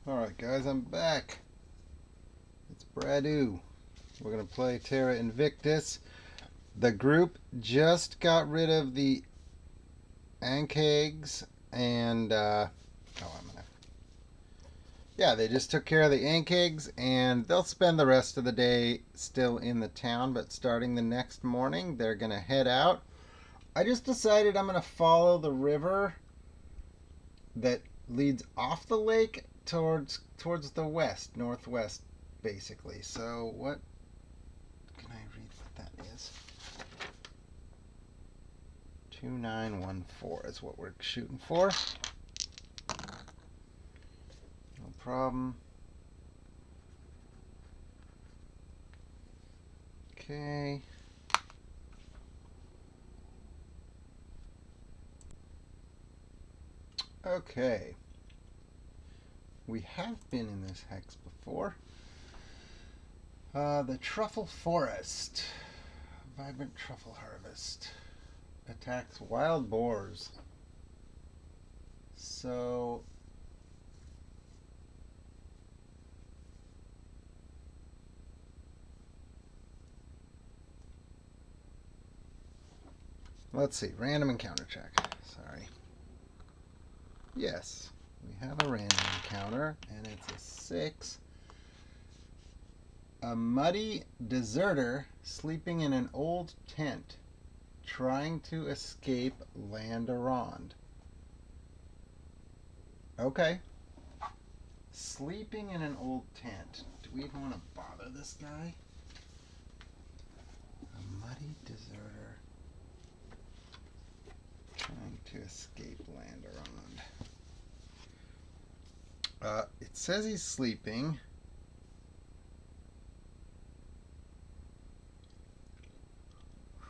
Alright guys, I'm back. It's Bradu. We're going to play Terra Invictus. The group just got rid of the Ankegs and yeah, they just took care of the Ankegs and they'll spend the rest of the day still in the town, but starting the next morning they're going to head out. I just decided I'm going to follow the river that leads off the lake towards the west, northwest basically. So what can I read what that is? 2914 is what we're shooting for. No problem. Okay. Okay. We have been in this hex before. The Truffle Forest. Vibrant Truffle Harvest. Attacks wild boars. So let's see. Random encounter check. Sorry. Yes. We have a random encounter, and it's a 6. A muddy deserter sleeping in an old tent, trying to escape Landarond. Okay. Sleeping in an old tent. Do we even want to bother this guy? A muddy deserter trying to escape Landarond. It says he's sleeping.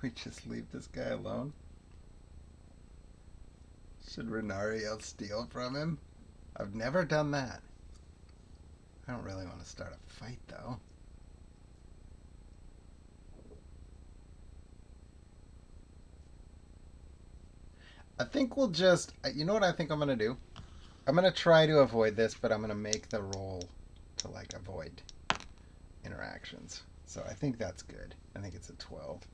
We just leave this guy alone? Should Renario steal from him? I've never done that. I don't really want to start a fight, though. I think we'll just... You know what I think I'm going to do? I'm going to try to avoid this, but I'm going to make the roll to, like, avoid interactions. So I think that's good. I think it's a 12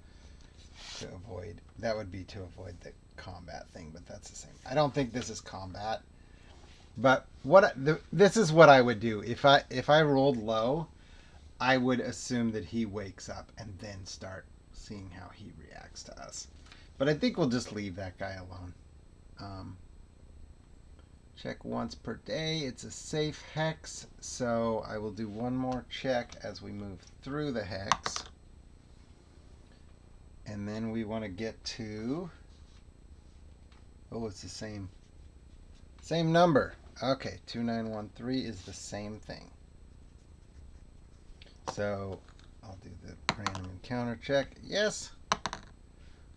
to avoid. That would be to avoid the combat thing, but that's the same. I don't think this is combat. But this is what I would do. If I rolled low, I would assume that he wakes up and then start seeing how he reacts to us. But I think we'll just leave that guy alone. Check once per day. It's a safe hex, so I will do one more check as we move through the hex. And then we want to get to... Oh, it's the same number. Okay, 2913 is the same thing. So I'll do the random encounter check. Yes.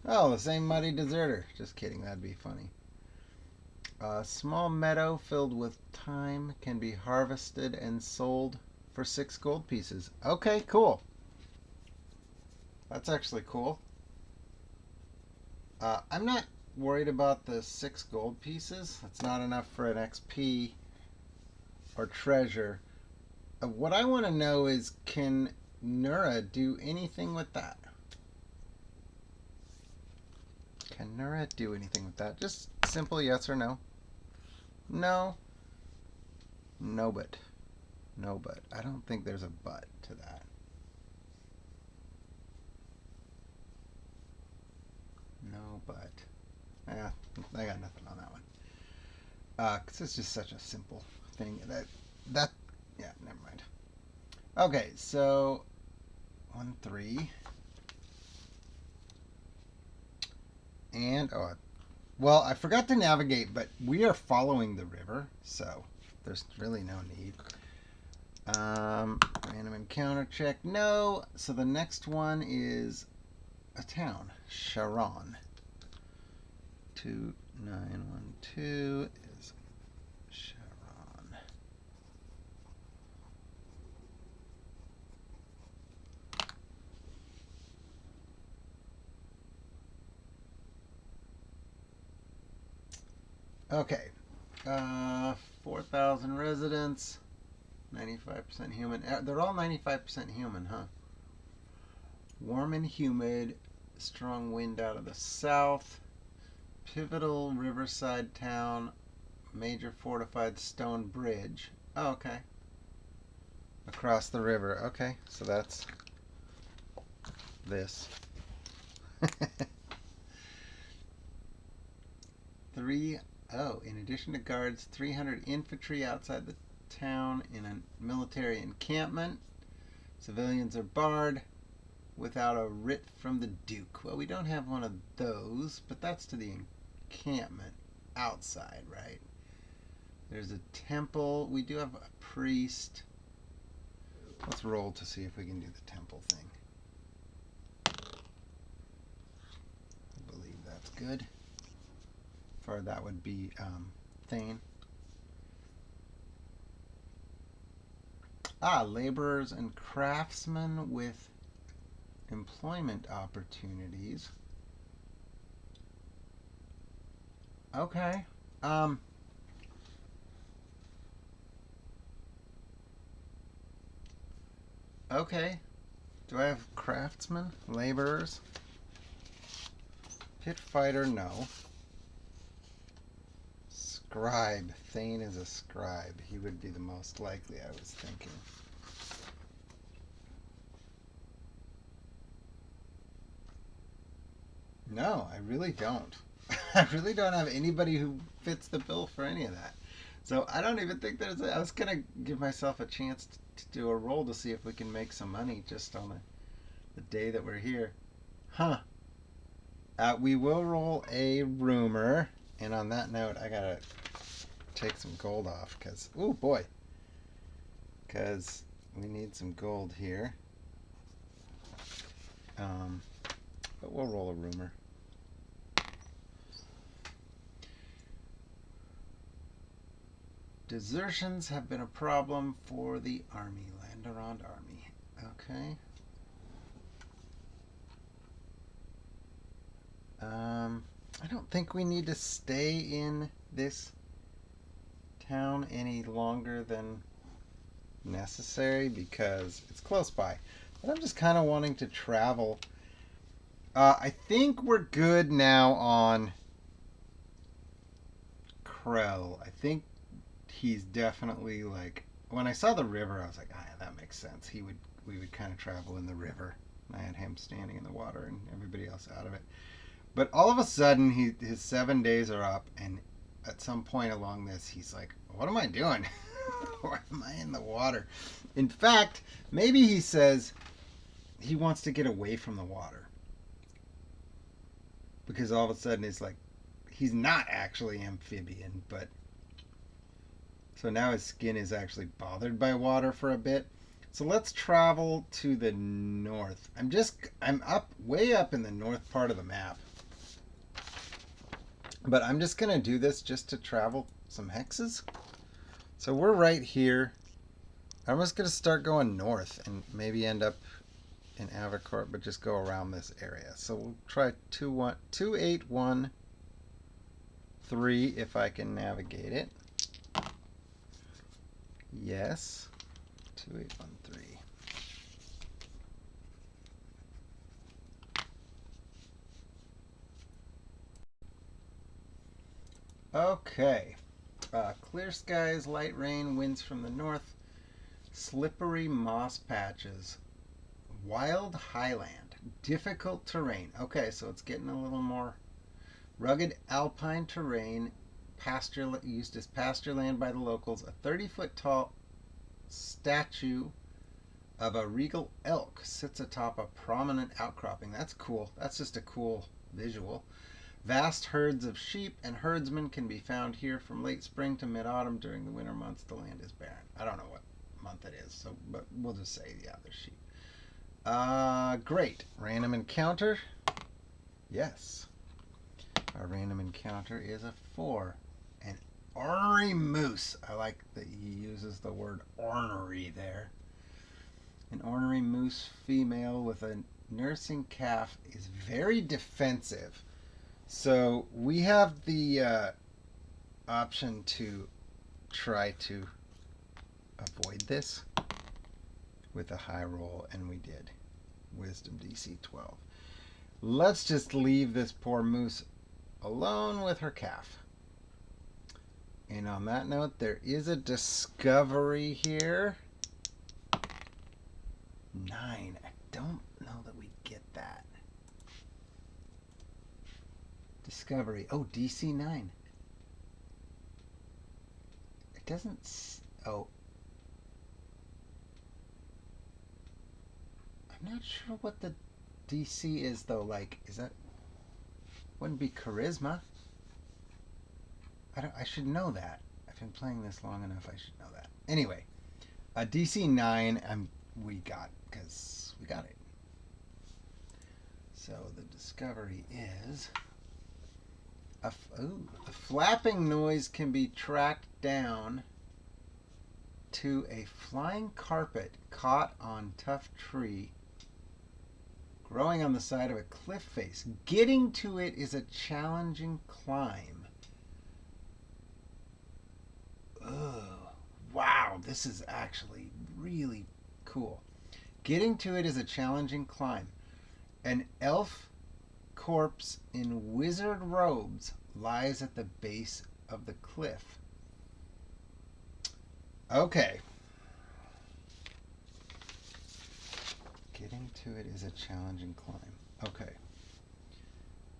Oh, the same muddy deserter. Just kidding. That'd be funny. A small meadow filled with thyme can be harvested and sold for 6 gold pieces. Okay, cool. That's actually cool. I'm not worried about the 6 gold pieces. That's not enough for an XP or treasure. What I want to know is, can Nura do anything with that? Can Nura do anything with that? Just simple yes or no. No. No, but. No, but. I don't think there's a but to that. No, but. Yeah, I got nothing on that one. Because it's just such a simple thing. Yeah, never mind. Okay, so 1, 3. And, well, I forgot to navigate, but we are following the river, so there's really no need. Random encounter check, no. So the next one is a town, Sharon. 2912 is Sharon. Okay. 4,000 residents. 95% human. They're all 95% human, huh? Warm and humid. Strong wind out of the south. Pivotal riverside town. Major fortified stone bridge. Oh, okay. Across the river. Okay, so that's this. In addition to guards, 300 infantry outside the town in a military encampment. Civilians are barred without a writ from the Duke. Well, we don't have one of those, but that's to the encampment outside, right? There's a temple. We do have a priest. Let's roll to see if we can do the temple thing. I believe that's good. For that would be Thane. Laborers and craftsmen with employment opportunities. Okay. Okay. Do I have craftsmen? Laborers? Pit fighter, no. Scribe. Thane is a scribe. He would be the most likely, I was thinking. No, I really don't. I really don't have anybody who fits the bill for any of that. So I don't even think I was going to give myself a chance to do a roll to see if we can make some money just on the day that we're here. Huh. We will roll a rumor. And on that note, I got to take some gold off because, oh boy. Because we need some gold here. But we'll roll a rumor. Desertions have been a problem for the army. Landarond army. Okay. I don't think we need to stay in this town any longer than necessary because it's close by. But I'm just kind of wanting to travel. I think we're good now on Krell. I think he's definitely like, when I saw the river, I was like, yeah, that makes sense. We would kind of travel in the river. I had him standing in the water and everybody else out of it. But all of a sudden, his 7 days are up, and at some point along this, he's like, "What am I doing? Why am I in the water?" In fact, maybe he says he wants to get away from the water because all of a sudden it's like he's not actually amphibian, but so now his skin is actually bothered by water for a bit. So let's travel to the north. I'm up way up in the north part of the map. But I'm just going to do this just to travel some hexes. So we're right here. I'm just going to start going north and maybe end up in Avacort, but just go around this area. So we'll try 2813 if I can navigate it. Yes. 2813. Okay. Clear skies, light rain, winds from the north, slippery moss patches, wild highland, difficult terrain. Okay, so it's getting a little more rugged alpine terrain, used as pasture land by the locals. A 30-foot tall statue of a regal elk sits atop a prominent outcropping. That's cool. That's just a cool visual. Vast herds of sheep and herdsmen can be found here from late spring to mid-autumn. During the winter months, the land is barren. I don't know what month it is, but we'll just say, yeah, there's sheep. Great. Random encounter. Yes. Our random encounter is a 4. An ornery moose. I like that he uses the word ornery there. An ornery moose female with a nursing calf is very defensive. So we have the option to try to avoid this with a high roll, and we did. Wisdom DC 12. Let's just leave this poor moose alone with her calf. And on that note, there is a discovery here. 9. I don't know that we get that. Discovery. Oh, DC 9. It doesn't... Oh. I'm not sure what the DC is, though. Like, is that... Wouldn't be charisma. I should know that. I've been playing this long enough. I should know that. Anyway, DC 9 we got, because we got it. So the discovery is a flapping noise can be tracked down to a flying carpet caught on tough tree growing on the side of a cliff face. Getting to it is a challenging climb. Oh, wow, this is actually really cool. Getting to it is a challenging climb. An elf corpse in wizard robes lies at the base of the cliff. Okay. Getting to it is a challenging climb. Okay.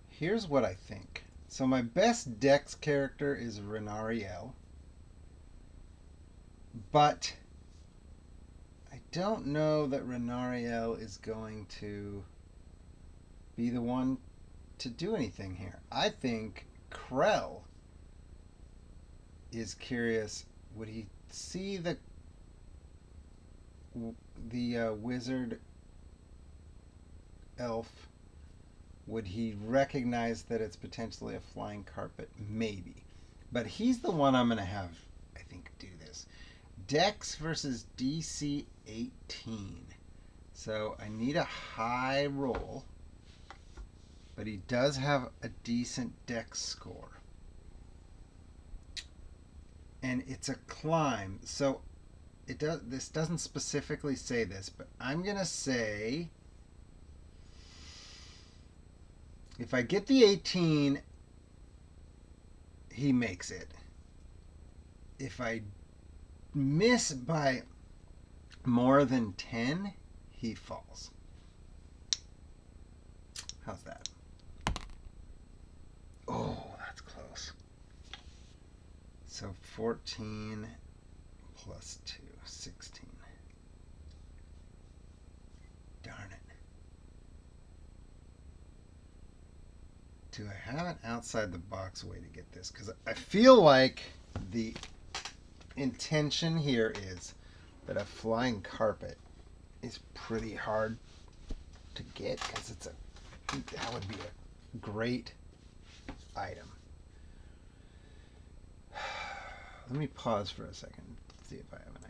Here's what I think. So my best Dex character is Renariel. But I don't know that Renariel is going to be the one to do anything here. I think Krell is curious. Would he see the wizard elf? Would he recognize that it's potentially a flying carpet? Maybe. But he's the one I'm going to have, I think, do this. Dex versus DC 18. So I need a high roll. But he does have a decent Dex score. And it's a climb. So this doesn't specifically say this, but I'm going to say if I get the 18, he makes it. If I miss by more than 10, he falls. How's that? Oh, that's close. So 14 plus 2, 16. Darn it. Do I have an outside the box way to get this? Because I feel like the intention here is that a flying carpet is pretty hard to get because that would be a great item. Let me pause for a second, see if I have an